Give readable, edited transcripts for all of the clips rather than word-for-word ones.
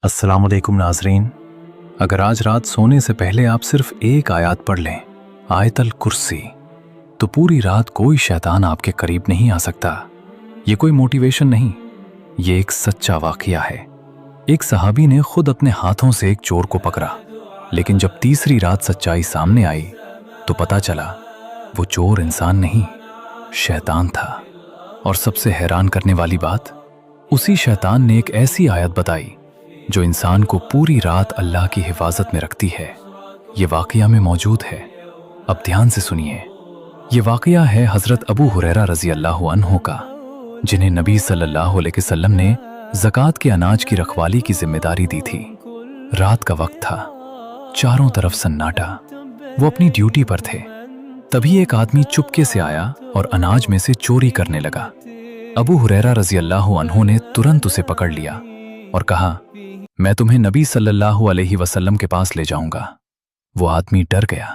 अस्सलाम वालेकुम नाज़रीन। अगर आज रात सोने से पहले आप सिर्फ एक आयत पढ़ लें, आयतल कुर्सी, तो पूरी रात कोई शैतान आपके करीब नहीं आ सकता। ये कोई मोटिवेशन नहीं, ये एक सच्चा वाक़या है। एक सहाबी ने खुद अपने हाथों से एक चोर को पकड़ा, लेकिन जब तीसरी रात सच्चाई सामने आई तो पता चला वो चोर इंसान नहीं, शैतान था। और सबसे हैरान करने वाली बात, उसी शैतान ने एक ऐसी आयत बताई जो इंसान को पूरी रात अल्लाह की हिफाजत में रखती है। ये वाक़या में मौजूद है। अब ध्यान से सुनिए। ये वाक़या है हज़रत अबू हुरैरा रज़ी अल्लाह अन्हु का, जिन्हें नबी सल्लल्लाहु अलैहि वसल्लम ने ज़कात के अनाज की रखवाली की जिम्मेदारी दी थी। रात का वक्त था, चारों तरफ सन्नाटा। वो अपनी ड्यूटी पर थे। तभी एक आदमी चुपके से आया और अनाज में से चोरी करने लगा। अबू हुरैरा रज़ी अल्लाह अन्हु ने तुरंत उसे पकड़ लिया और कहा, मैं तुम्हें नबी सल्लल्लाहु अलैहि वसल्लम के पास ले जाऊंगा। वो आदमी डर गया,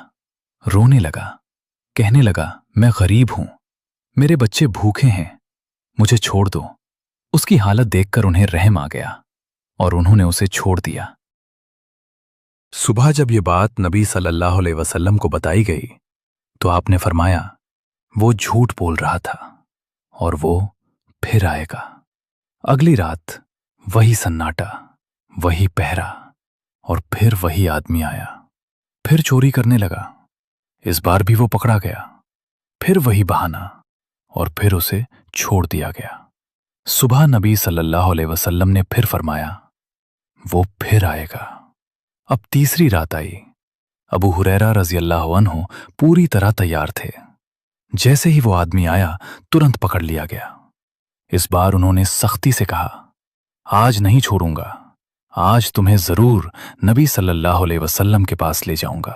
रोने लगा, कहने लगा, मैं गरीब हूं, मेरे बच्चे भूखे हैं, मुझे छोड़ दो। उसकी हालत देखकर उन्हें रहम आ गया और उन्होंने उसे छोड़ दिया। सुबह जब ये बात नबी सल्लल्लाहु अलैहि वसल्लम को बताई गई तो आपने फरमाया, वो झूठ बोल रहा था और वो फिर आएगा। अगली रात वही सन्नाटा, वही पहरा, और फिर वही आदमी आया, फिर चोरी करने लगा। इस बार भी वो पकड़ा गया, फिर वही बहाना, और फिर उसे छोड़ दिया गया। सुबह नबी सल्लल्लाहु अलैहि वसल्लम ने फिर फरमाया, वो फिर आएगा। अब तीसरी रात आई। अबू हुरैरा रज़ी अल्लाह अन्हु पूरी तरह तैयार थे। जैसे ही वो आदमी आया तुरंत पकड़ लिया गया। इस बार उन्होंने सख्ती से कहा, आज नहीं छोड़ूंगा, आज तुम्हें जरूर नबी सल्लल्लाहु अलैहि वसल्लम के पास ले जाऊंगा।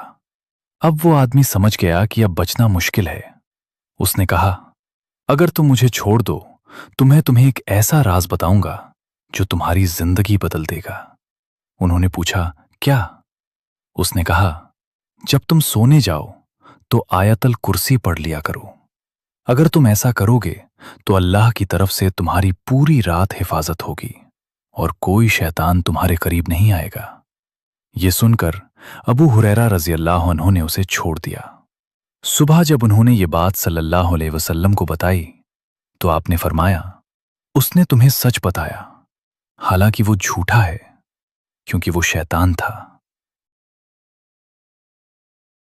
अब वो आदमी समझ गया कि अब बचना मुश्किल है। उसने कहा, अगर तुम मुझे छोड़ दो तो मैं तुम्हें एक ऐसा राज बताऊंगा जो तुम्हारी जिंदगी बदल देगा। उन्होंने पूछा, क्या? उसने कहा, जब तुम सोने जाओ तो आयतल कुर्सी पढ़ लिया करो। अगर तुम ऐसा करोगे तो अल्लाह की तरफ से तुम्हारी पूरी रात हिफाजत होगी और कोई शैतान तुम्हारे करीब नहीं आएगा। ये सुनकर अबू हुरैरा रज़ी अल्लाह अन्हु ने उसे छोड़ दिया। सुबह जब उन्होंने ये बात सल्लल्लाहु अलैहि वसल्लम को बताई तो आपने फरमाया, उसने तुम्हें सच बताया, हालांकि वो झूठा है क्योंकि वो शैतान था।